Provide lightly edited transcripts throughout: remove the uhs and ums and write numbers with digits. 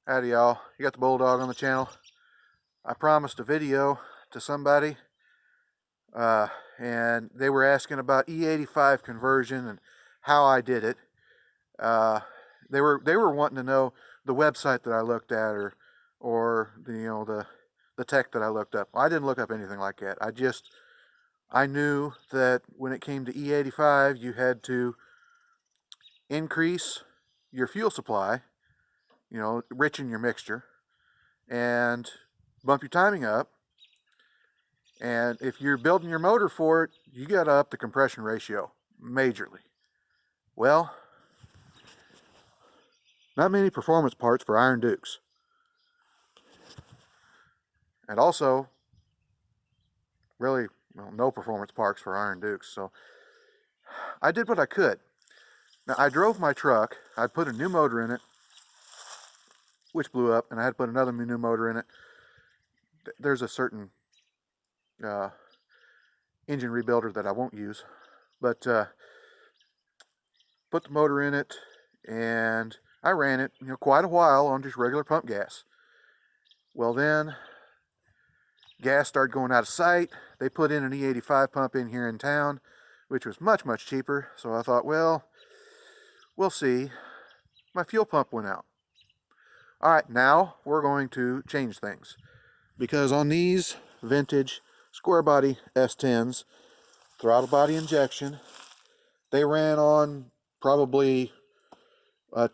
Howdy y'all, you got the Bulldog on the channel. I promised a video to somebody and they were asking about E-85 conversion and how I did it. They were wanting to know the website that I looked at or the tech that I looked up. Well, I didn't look up anything like that. I knew that when it came to E-85 you had to increase your fuel supply, richen your mixture, and bump your timing up. And if you're building your motor for it, you got to up the compression ratio majorly. Well, not many performance parts for Iron Dukes. And also, really, no performance parts for Iron Dukes. So I did what I could. Now, I drove my truck. I put a new motor in it, which blew up, and I had to put another new motor in it. There's a certain engine rebuilder that I won't use, but put the motor in it, and I ran it quite a while on just regular pump gas. Well, then gas started going out of sight. They put in an E-85 pump in here in town, which was much cheaper. So I thought, well, we'll see. My fuel pump went out. All right, now we're going to change things, because on these vintage square body S10s, throttle body injection, they ran on probably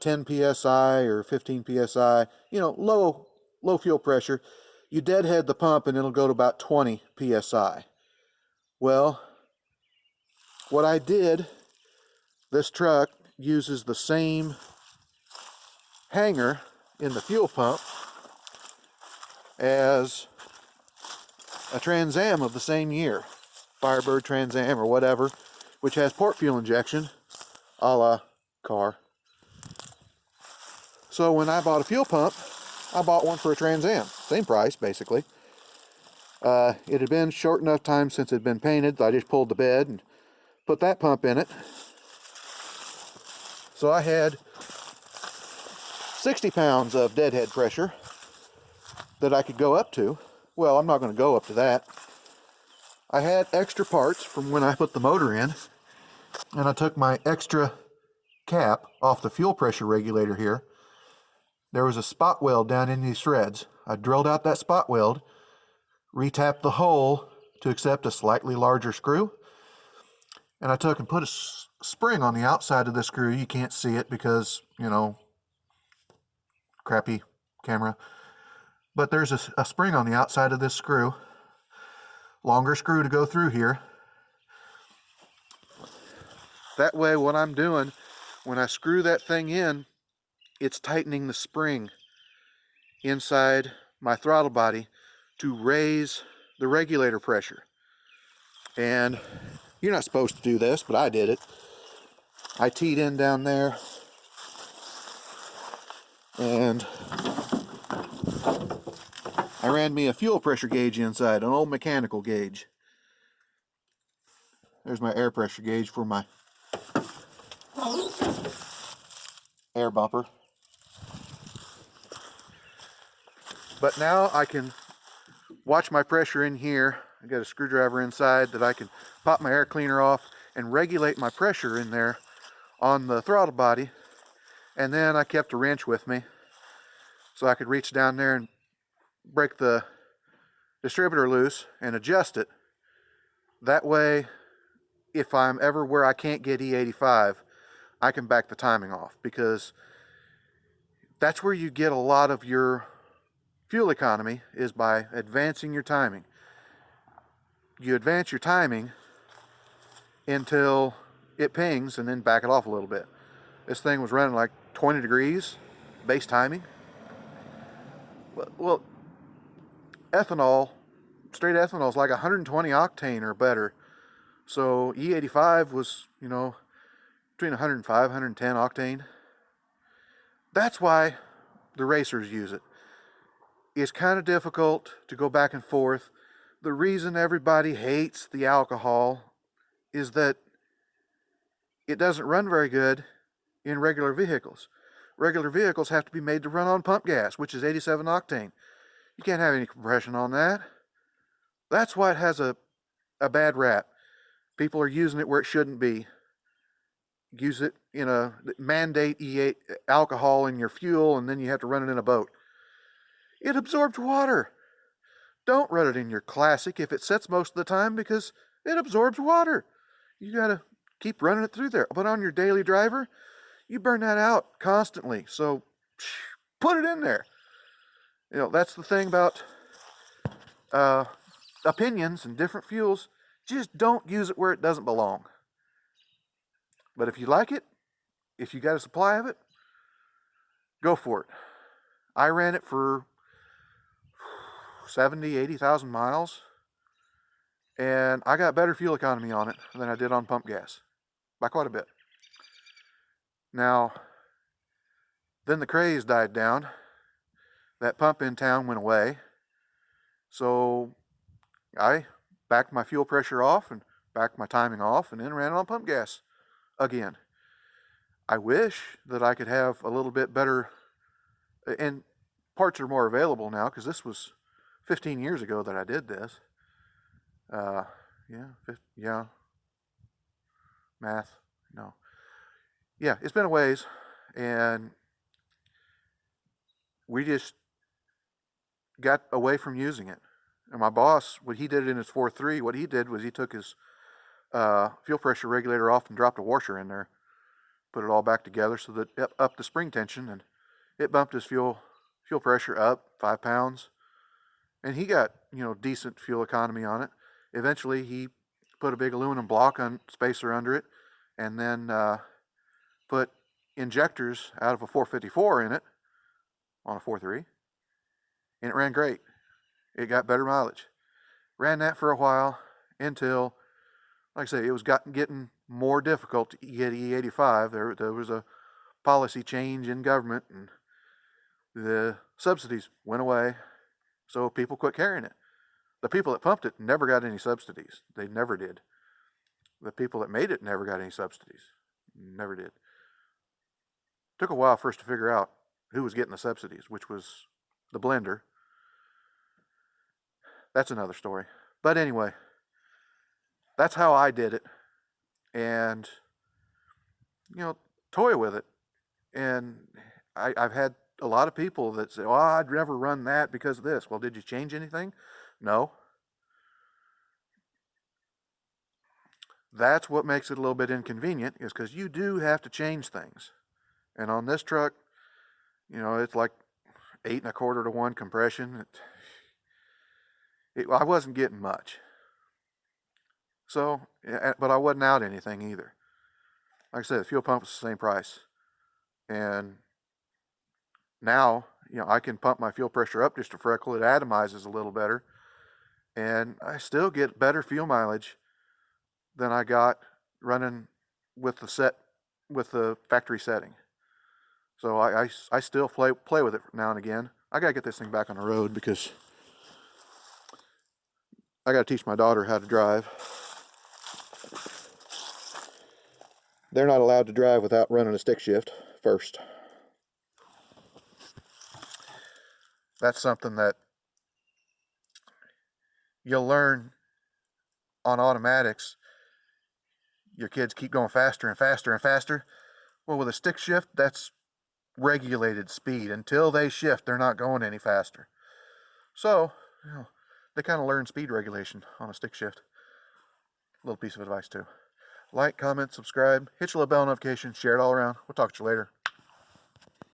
10 psi or 15 psi, low fuel pressure. You deadhead the pump and it'll go to about 20 psi. Well, what I did, this truck uses the same hanger in the fuel pump as a Trans Am of the same year, Firebird Trans Am or whatever, which has port fuel injection, a la car. So when I bought a fuel pump, I bought one for a Trans Am, same price basically. It had been short enough time since it had been painted, so I just pulled the bed and put that pump in it. So I had 60 pounds of deadhead pressure that I could go up to. Well, I'm not going to go up to that. I had extra parts from when I put the motor in, and I took my extra cap off the fuel pressure regulator here. There was a spot weld down in these threads. I drilled out that spot weld, retapped the hole to accept a slightly larger screw, and I took and put a spring on the outside of the screw. You can't see it because, crappy camera. But there's a spring on the outside of this screw. Longer screw to go through here. That way what I'm doing, when I screw that thing in, it's tightening the spring inside my throttle body to raise the regulator pressure. And you're not supposed to do this, but I did it. I teed in down there, and I ran me a fuel pressure gauge inside, an old mechanical gauge. There's my air pressure gauge for my air bumper. But now I can watch my pressure in here. I got a screwdriver inside that I can pop my air cleaner off and regulate my pressure in there on the throttle body. And then I kept a wrench with me so I could reach down there and break the distributor loose and adjust it. That way, if I'm ever where I can't get E-85, I can back the timing off, because that's where you get a lot of your fuel economy, is by advancing your timing. You advance your timing until it pings and then back it off a little bit. This thing was running like 20 degrees base timing. Well, ethanol, straight ethanol is like 120 octane or better. So E-85 was, between 105, 110 octane. That's why the racers use it. It's kind of difficult to go back and forth. The reason everybody hates the alcohol is that it doesn't run very good in regular vehicles. regular vehicles have to be made to run on pump gas, which is 87 octane. You can't have any compression on that. That's why it has a bad rap. People are using it where it shouldn't be. Use it in a mandate E8 alcohol in your fuel, and then you have to run it in a boat. It absorbs water. Don't run it in your Classic if it sets most of the time, because it absorbs water. You gotta keep running it through there. But on your daily driver, you burn that out constantly. So put it in there. You know, that's the thing about opinions and different fuels. Just don't use it where it doesn't belong. But if you like it, if you got a supply of it, go for it. I ran it for 70, 80,000 miles, and I got better fuel economy on it than I did on pump gas, by quite a bit. Now, then the craze died down. That pump in town went away, so I backed my fuel pressure off and backed my timing off, and then ran it on pump gas again. I wish that I could have a little bit better, and parts are more available now, because this was 15 years ago that I did this. Yeah, math, no. Yeah, it's been a ways, and we just got away from using it. And my boss, when he did it in his 4.3, what he did was he took his fuel pressure regulator off and dropped a washer in there, put it all back together so that it upped the spring tension, and it bumped his fuel pressure up 5 pounds, and he got, decent fuel economy on it. Eventually, he put a big aluminum block on spacer under it, and then put injectors out of a 454 in it on a 4.3, and it ran great. It got better mileage. Ran that for a while until, like I say, it was getting more difficult to get E-85. There was a policy change in government, and the subsidies went away, so people quit carrying it. The people that pumped it never got any subsidies. They never did. The people that made it never got any subsidies. Never did. Took a while first to figure out who was getting the subsidies, which was the blender. That's another story. But anyway, that's how I did it. And, toy with it. And I've had a lot of people that say, "Oh, I'd never run that because of this." Well, did you change anything? No. That's what makes it a little bit inconvenient, is because you do have to change things. And on this truck, it's like 8 1/4 to 1 compression. I wasn't getting much. So, but I wasn't out anything either. Like I said, the fuel pump was the same price. And now, I can pump my fuel pressure up just a freckle. It atomizes a little better. And I still get better fuel mileage than I got running with the factory setting. So I still play with it now and again. I gotta get this thing back on the road, because I gotta teach my daughter how to drive. They're not allowed to drive without running a stick shift first. That's something that you'll learn on automatics. Your kids keep going faster and faster and faster. Well, with a stick shift, that's regulated speed. Until they shift, they're not going any faster. So, they kind of learn speed regulation on a stick shift. Little piece of advice too. Like, comment, subscribe, hit your little bell notification, share it all around. We'll talk to you later.